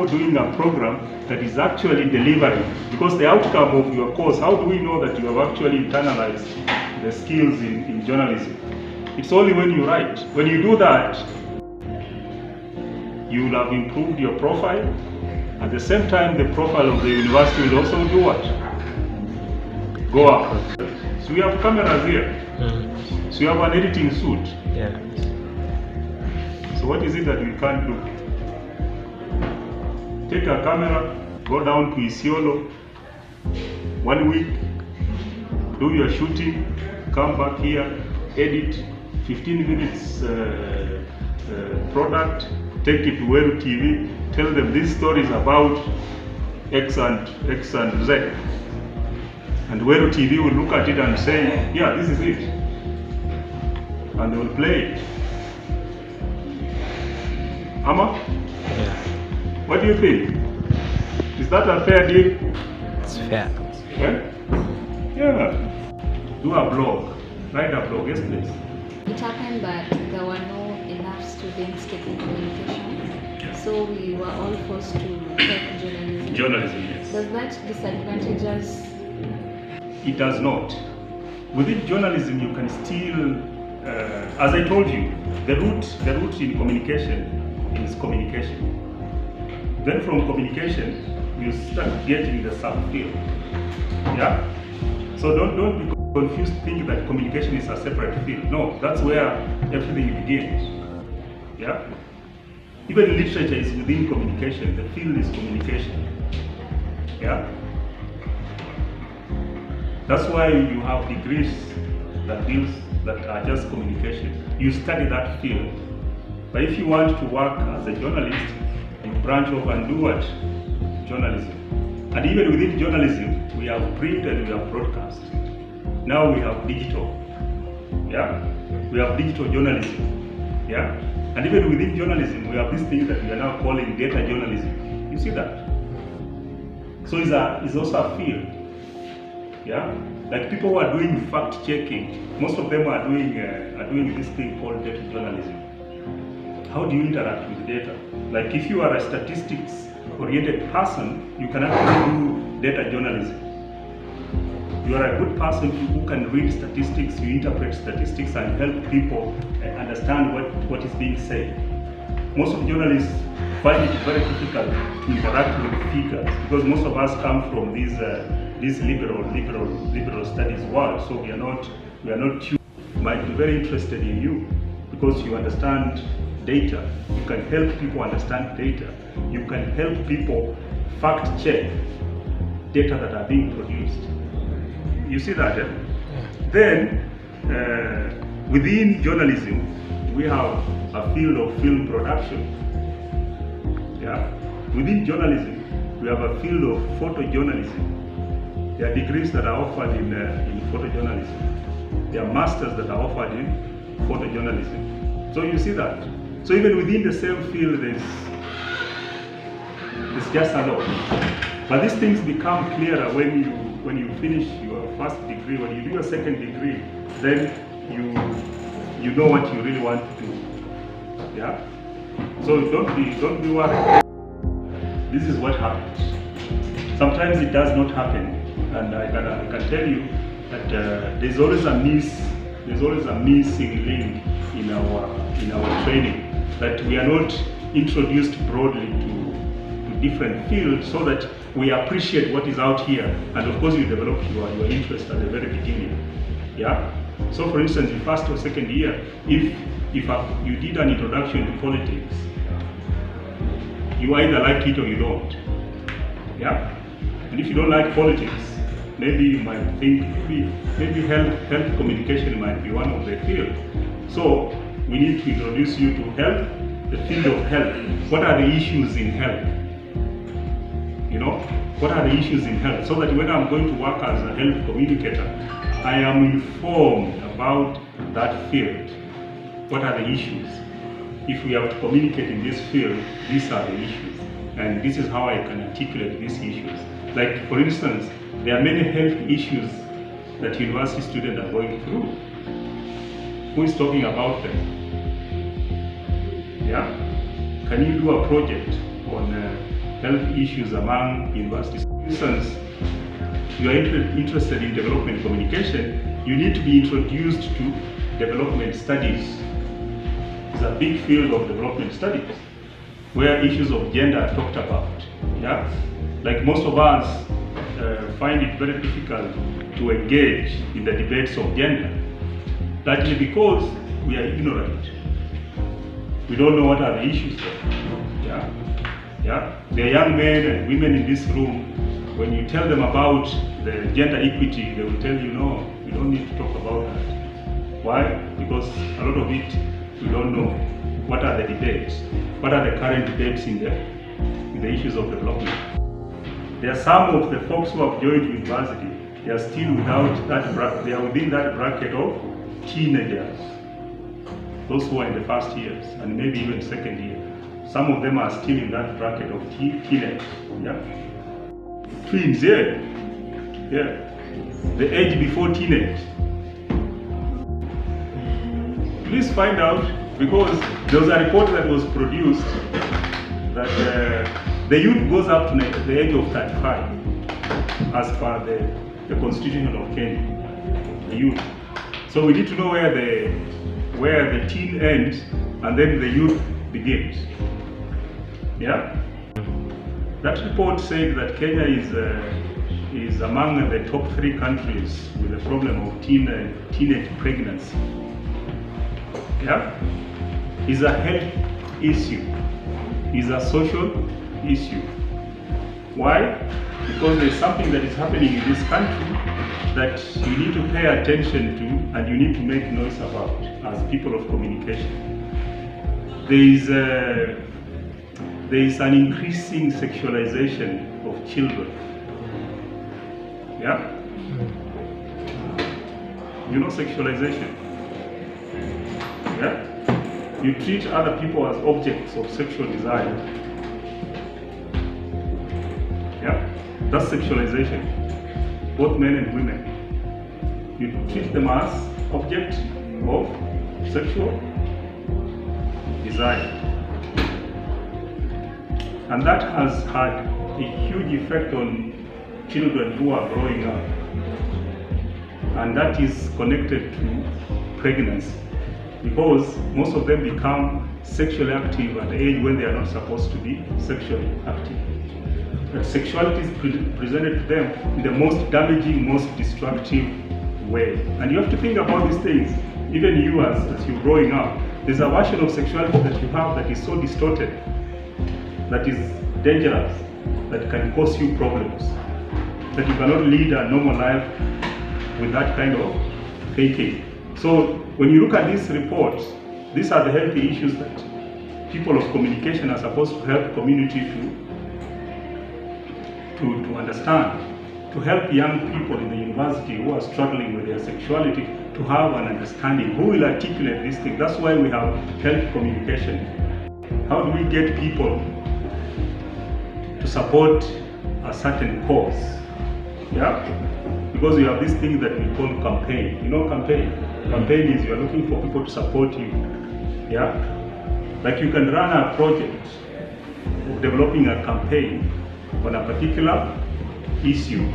now doing a program that is actually delivering, because the outcome of your course, how do we know that you have actually internalized the skills in journalism? It's only when you write. When you do that, you will have improved your profile. At the same time, the profile of the university will also do what? Go up. So we have cameras here. So you have an editing suite. Yeah. So what is it that we can't do? Take a camera, go down to Isiolo, 1 week, do your shooting, come back here, edit, 15 minutes product, take it to Meru TV, tell them this story is about X and Z. And Meru TV will look at it and say, yeah, this is it. And they will play it. Amma? Yeah. What do you think? Is that a fair deal? It's fair. Yeah. Do a blog. Write a blog, yes please. It happened that there were no enough students taking communication. Yes. So we were all forced to take journalism. Journalism, yes. Does that disadvantage us? It does not. Within journalism, you can still, as I told you, the root in communication is communication. Then from communication, you start getting the subfield. Yeah? So don't be confused, think that communication is a separate field. No, that's where everything begins. Yeah? Even literature is within communication. The field is communication. Yeah? That's why you have degrees that are just communication. You study that field. But if you want to work as a journalist, you branch off and do what? Journalism. And even within journalism, we have print and we have broadcast. Now we have digital. Yeah? We have digital journalism. Yeah? And even within journalism, we have this thing that we are now calling data journalism. You see that? So it's also a field. Yeah, like people who are doing fact checking, most of them are doing this thing called data journalism. How do you interact with data? Like if you are a statistics-oriented person, you can actually do data journalism. You are a good person who can read statistics, you interpret statistics and help people understand what is being said. Most of journalists find it very difficult to interact with figures because most of us come from this liberal studies world, so we are not tuned. Might be very interested in you because you understand data. You can help people understand data. You can help people fact check data that are being produced. You see that? Eh? Then within journalism we have a field of film production. Yeah. Within journalism we have a field of photojournalism. There are degrees that are offered in photojournalism. There are masters that are offered in photojournalism. So you see that. So even within the same field, there's just a lot. But these things become clearer when you finish your first degree. When you do your second degree, then you know what you really want to do. Yeah. So don't be worried. This is what happens. Sometimes it does not happen. And I can tell you that there's always a missing link in our training, that we are not introduced broadly to different fields so that we appreciate what is out here, and of course you develop your interest at the very beginning. Yeah. So for instance, in first or second year, if you did an introduction to politics, you either like it or you don't. Yeah. And if you don't like politics, maybe you might think maybe health communication might be one of the fields. So we need to introduce you to health, the field of health. What are the issues in health? You know, what are the issues in health? So that when I'm going to work as a health communicator, I am informed about that field. What are the issues? If we have to communicate in this field, these are the issues. And this is how I can articulate these issues. Like for instance, there are many health issues that university students are going through. Who is talking about them? Yeah? Can you do a project on health issues among universities. For instance, you are interested in development communication, you need to be introduced to development studies. It's a big field of development studies where issues of gender are talked about. Yeah? Like most of us find it very difficult to engage in the debates of gender, largely because we are ignorant. We don't know what are the issues there. Yeah? Yeah? There are young men and women in this room. When you tell them about the gender equity, they will tell you, no, we don't need to talk about that. Why? Because a lot of it, we don't know. What are the debates? What are the current debates in the issues of development? There are some of the folks who have joined university, they are still without that, they are within that bracket of teenagers. Those who are in the first years and maybe even second year. Some of them are still in that bracket of teenage. Yeah? Twins, yeah. The age before teenage. Please find out, because there was a report that was produced that the youth goes up to the age of 35 as per the Constitution of Kenya, the youth. So we need to know where the teen ends and then the youth begins. Yeah? That report said that Kenya is among the top 3 countries with the problem of teenage pregnancy. Yeah? It's a health issue. It's a social issue. Why? Because there's something that is happening in this country that you need to pay attention to and you need to make noise about as people of communication. There is an increasing sexualization of children. Yeah? You know sexualization? Yeah? You treat other people as objects of sexual desire. Yeah? That's sexualization. Both men and women. You treat them as objects of sexual desire. And that has had a huge effect on children who are growing up. And that is connected to pregnancy. Because most of them become sexually active at the age when they are not supposed to be sexually active. But sexuality is presented to them in the most damaging, most destructive way. And you have to think about these things. Even you as you're growing up, there's a version of sexuality that you have that is so distorted, that is dangerous, that can cause you problems, that you cannot lead a normal life with that kind of thinking. So when you look at these reports, these are the healthy issues that people of communication are supposed to help community to understand, to help young people in the university who are struggling with their sexuality to have an understanding. Who will articulate these things? That's why we have health communication. How do we get people to support a certain cause? Yeah? Because we have this thing that we call campaign. You know campaign? Campaign is you're looking for people to support you. Yeah? Like you can run a project of developing a campaign on a particular issue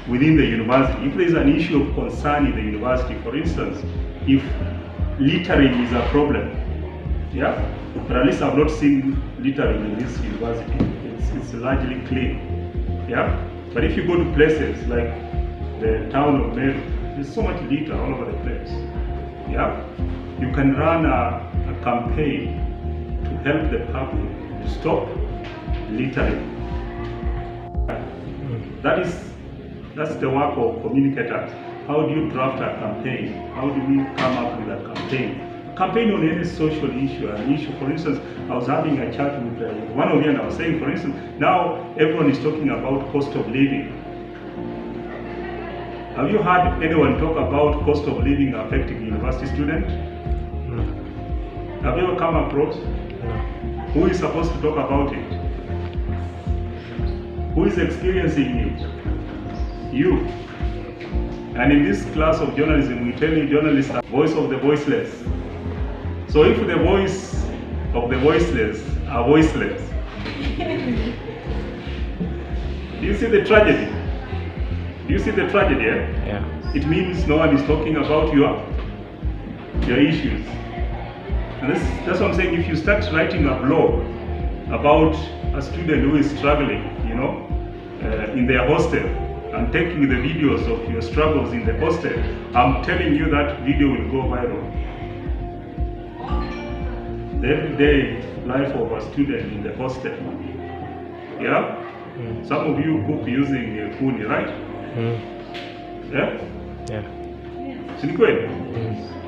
within the university. If there is an issue of concern in the university, for instance, if littering is a problem, yeah? But at least I've not seen littering in this university. It's largely clean. Yeah? But if you go to places like the town of Meru, there's so much litter all over the place. Yeah? You can run a campaign to help the public to stop littering. That's the work of communicators. How do you draft a campaign? How do we come up with a campaign? Campaign on any social issue, an issue. For instance, I was having a chat with one of you and I was saying, for instance, now everyone is talking about cost of living. Have you heard anyone talk about cost of living affecting university students? No. Have you ever come across? No. Who is supposed to talk about it? Who is experiencing it? You. And in this class of journalism, we tell you journalists are voice of the voiceless. So if the voice of the voiceless are voiceless, Do you see the tragedy? Do you see the tragedy? Yeah. It means no one is talking about your issues. And that's what I'm saying. If you start writing a blog about a student who is struggling, in their hostel, and taking the videos of your struggles in the hostel, I'm telling you that video will go viral. The everyday life of a student in the hostel. Yeah? Some of you cook using kuni, right? Yeah? Yeah.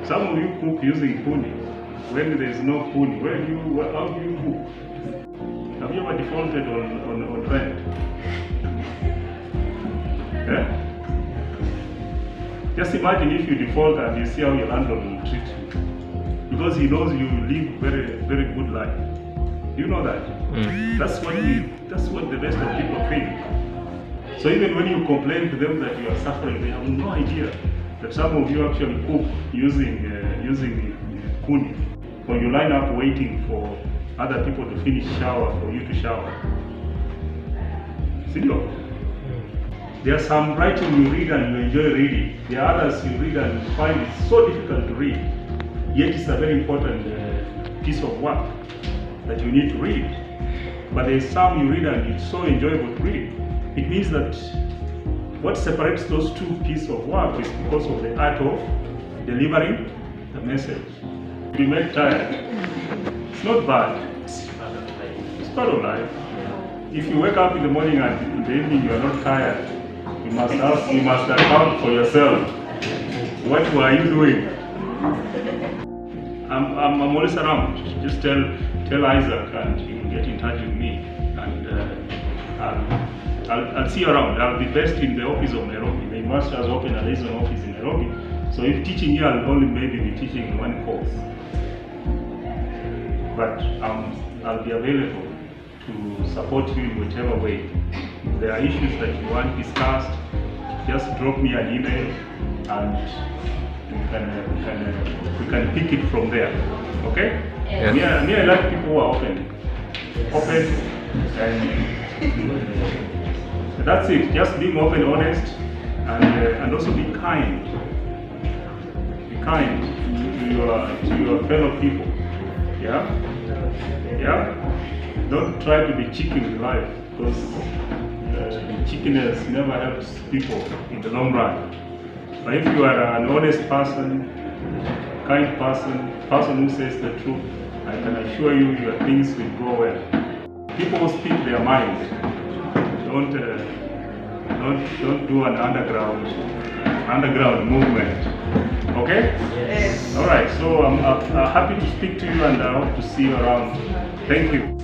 Some of you cook using kuni. When there is no kuni, how do you cook? Have you ever defaulted on rent? Yeah? Just imagine if you default and you see how your landlord will treat you. Because he knows you live very, very good life. You know that? That's what the rest of people think. So even when you complain to them that you are suffering, they have no idea that some of you actually cook using kuni. Or you line up waiting for other people to finish shower for you to shower. See? There are some writing you read and you enjoy reading. There are others you read and you find it so difficult to read. Yet it's a very important piece of work that you need to read. But there is some you read and it's so enjoyable to read. It means that what separates those two pieces of work is because of the art of delivering the message. You get tired. It's not bad. It's part of life. If you wake up in the morning and in the evening you are not tired, you must account for yourself. What were you doing? I'm always around. Just tell Isaac and he will get in touch with me, and I'll see you around. I'll be based in the office of Nairobi. The university has opened a liaison office in Nairobi. So if teaching here, I'll only maybe be teaching one course. But I'll be available to support you in whichever way. If there are issues that you want discussed, just drop me an email and we can pick it from there. Okay? Yes. Me, I like people who are open, and that's it. Just being open, honest, and also be kind. Be kind to your fellow people. Yeah. Don't try to be cheeky with life, because cheekiness never helps people in the long run. But if you are an honest person, kind person who says the truth, I can assure you your things will go well. People who speak their mind. Don't do an underground movement. Okay? Yes. All right. So I'm happy to speak to you, and I hope to see you around. Thank you.